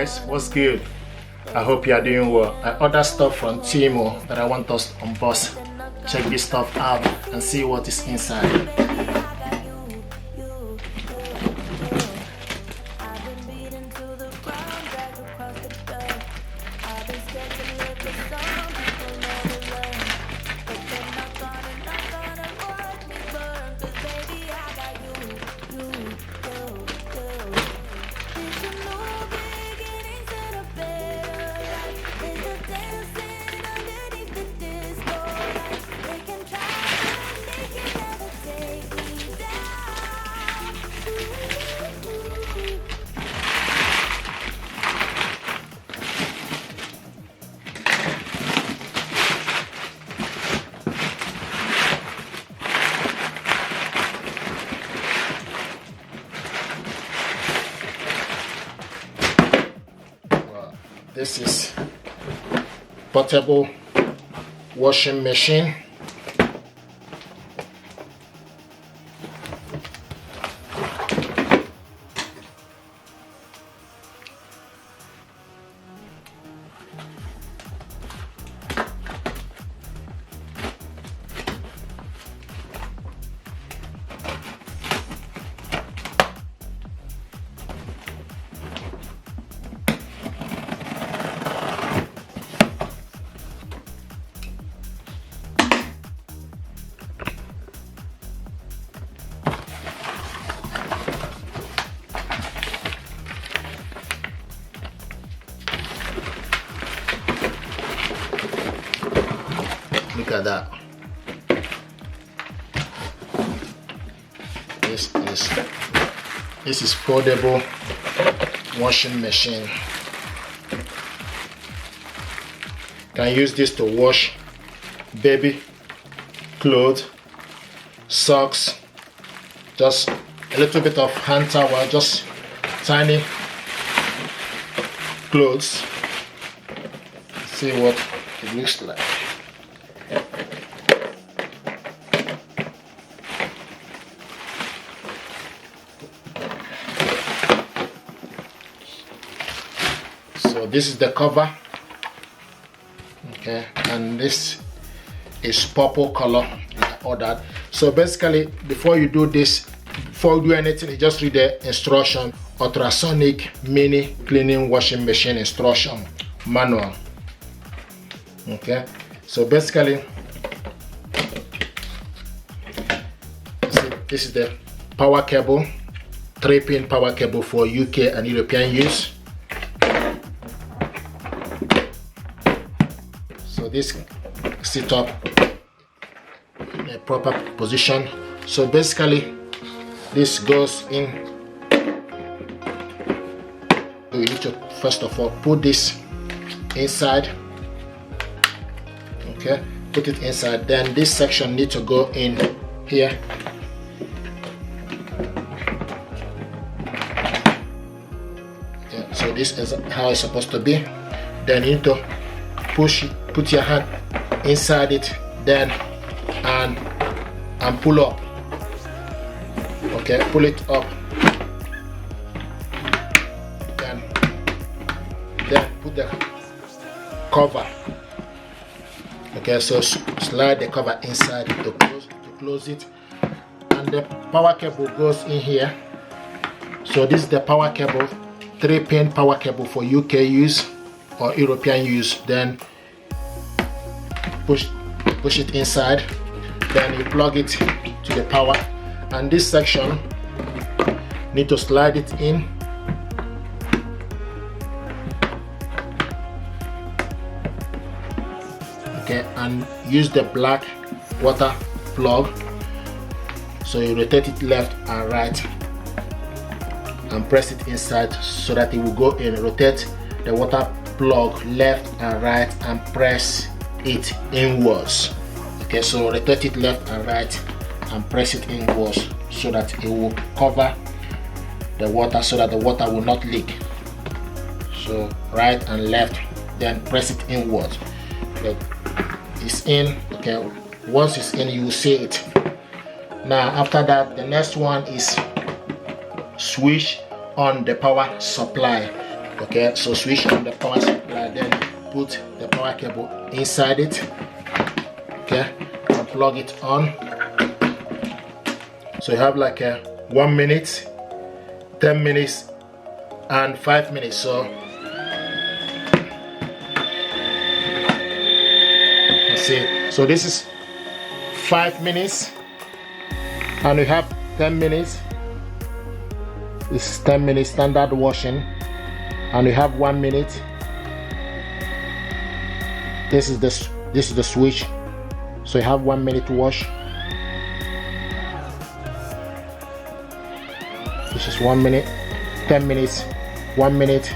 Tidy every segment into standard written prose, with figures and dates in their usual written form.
guys, what's good? I hope you are doing well. I ordered stuff from Temu that I want us to unbox. Check this stuff out and see what is inside. This is portable washing machine. Look at that. This is foldable washing machine. Can use this to wash baby clothes, socks, just a little bit of hand towel, just tiny clothes. See what it looks like. So this is the cover, okay, and this is purple color I ordered. So basically, before you do this, before you do anything, you just read the instruction: ultrasonic mini cleaning washing machine instruction manual. Okay, so basically, this is the power cable, 3-pin power cable for UK and European use. So this sit up in a proper position. So basically, this goes in. You need to first of all put this inside. Okay, put it inside. Then this section need to go in here. Yeah, so this is how it's supposed to be. Then you need to push it, put your hand inside it, then and pull up. Okay, pull it up. Then put the cover. Okay, so slide the cover inside to close it, and the power cable goes in here. So this is the power cable, 3-pin power cable for UK use or European use. Then push it inside, then you plug it to the power, and this section need to slide it in. Okay, and use the black water plug. So you rotate it left and right and press it inside so that it will go in. Rotate the water plug left and right and press it inwards. Okay, so rotate it left and right and press it inwards so that it will cover the water, so that the water will not leak. So right and left, then press it inwards. Okay, it's in. Okay, once it's in, you will see it. Now after that, the next one is switch on the power supply. Okay, so switch on the power supply, then put the power cable inside it. Okay, and plug it on. So you have like a 1 minute, 10 minutes, and 5 minutes. So let's see. So this is 5 minutes, and we have 10 minutes. This is 10 minutes standard washing, and we have 1 minute. This is the switch. So you have 1 minute to wash. This is 1 minute, 10 minutes, 1 minute.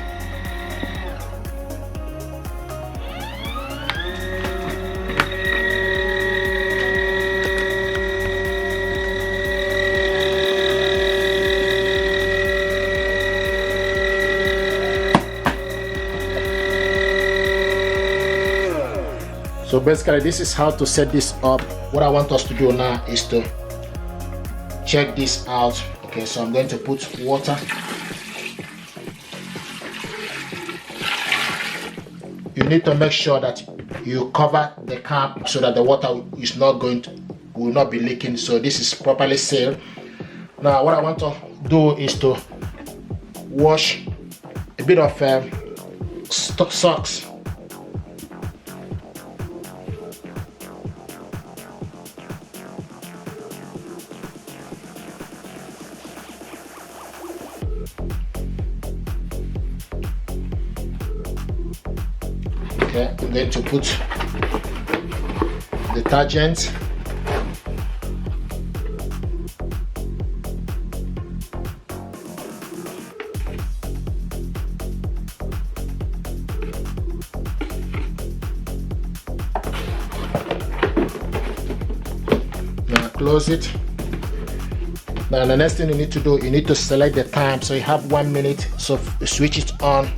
So basically this is how to set this up. What I want us to do now is to check this out. Okay, so I'm going to put water. You need to make sure that you cover the cap so that the water is not will not be leaking. So this is properly sealed. Now what I want to do is to wash a bit of socks. Okay, I'm going to put detergent. Now close it. Now the next thing you need to do, you need to select the time. So you have 1 minute, so switch it on.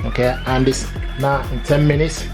Okay, and this now in 10 minutes.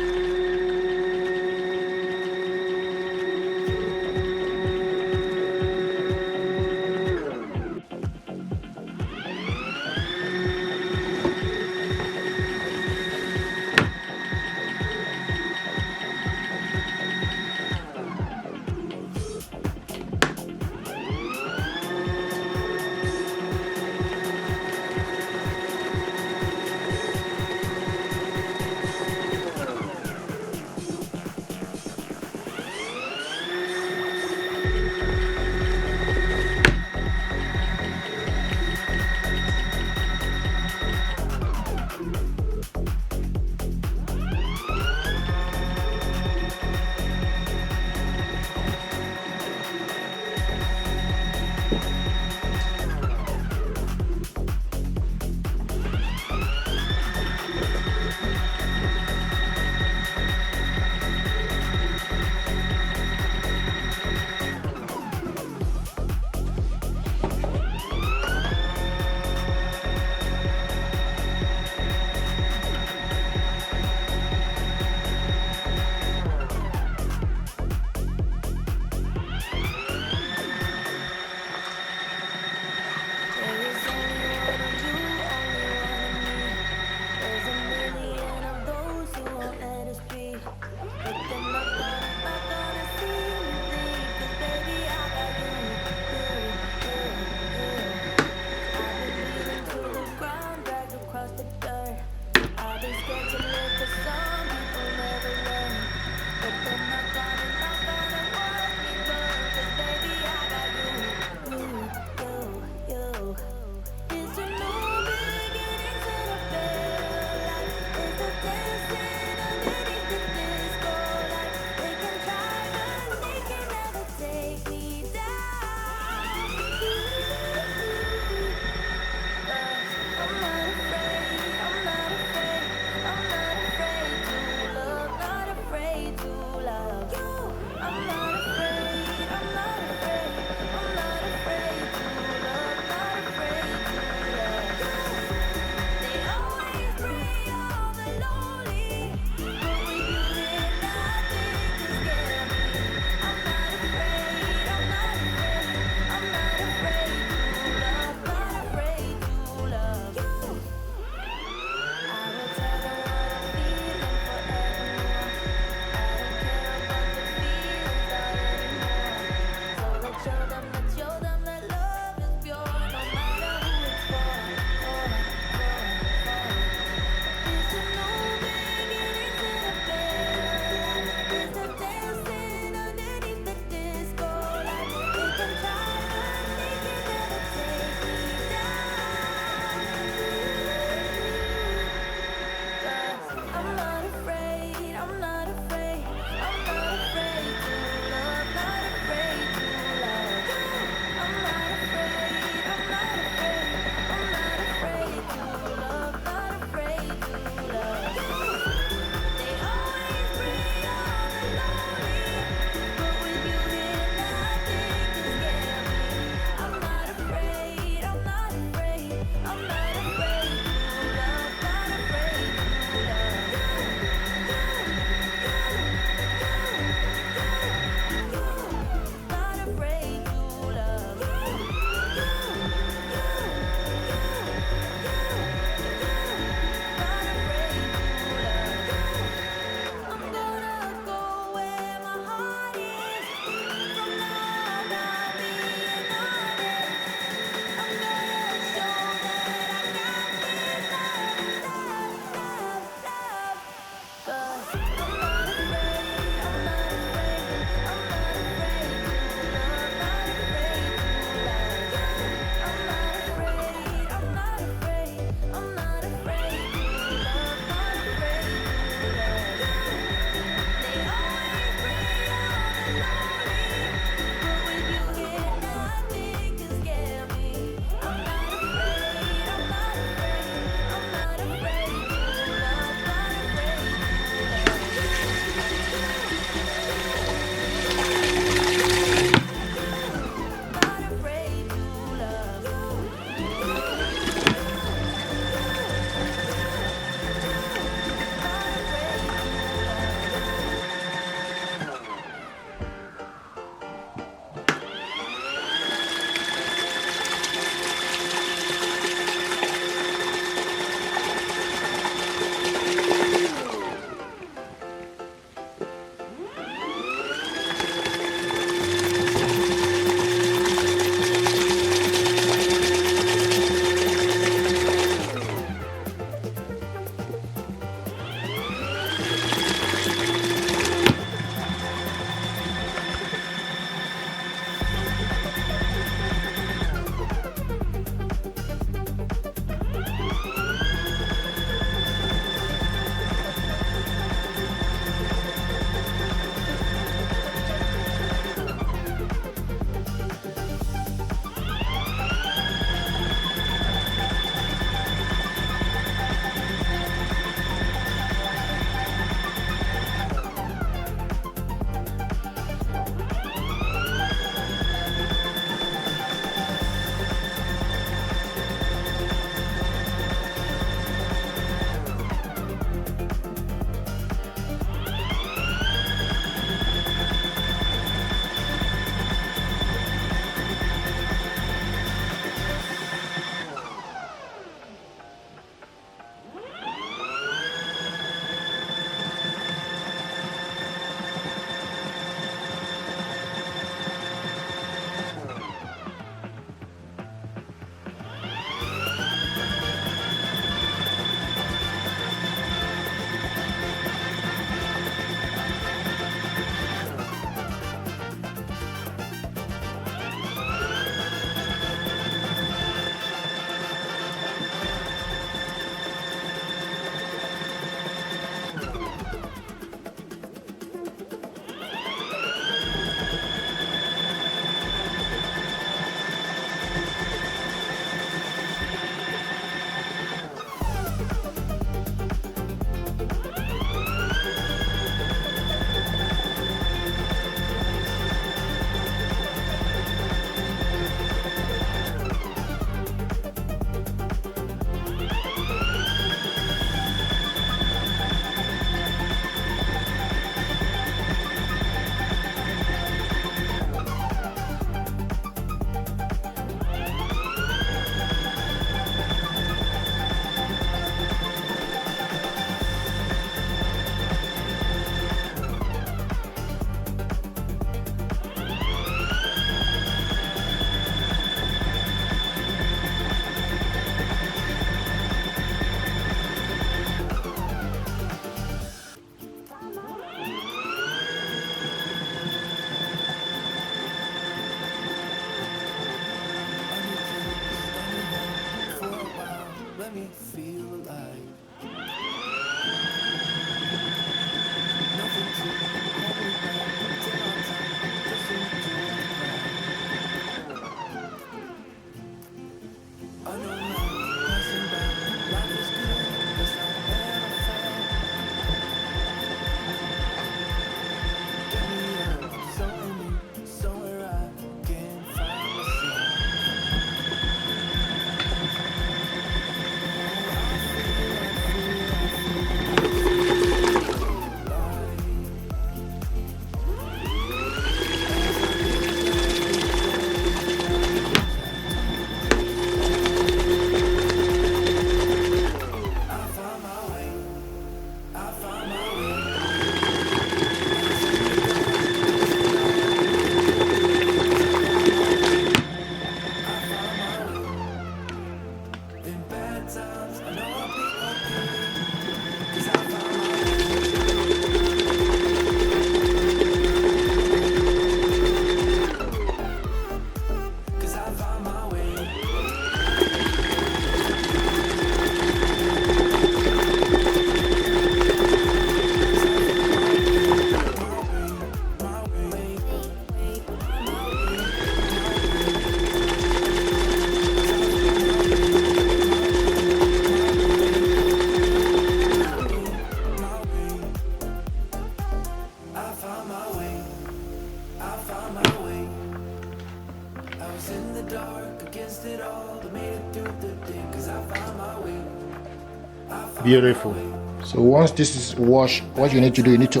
Beautiful. So once this is washed, what you need to do, you need to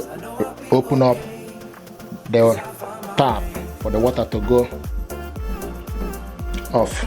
open up the tap for the water to go off.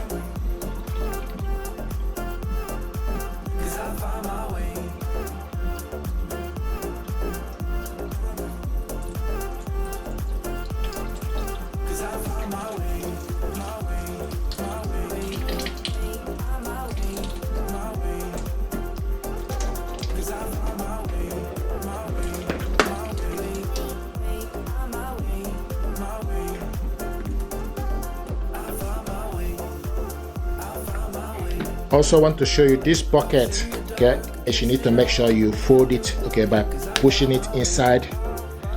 Also want to show you this bucket, okay, and you need to make sure you fold it, okay, by pushing it inside.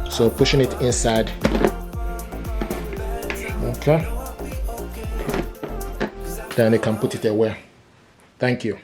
So pushing it inside, okay, then you can put it away. Thank you.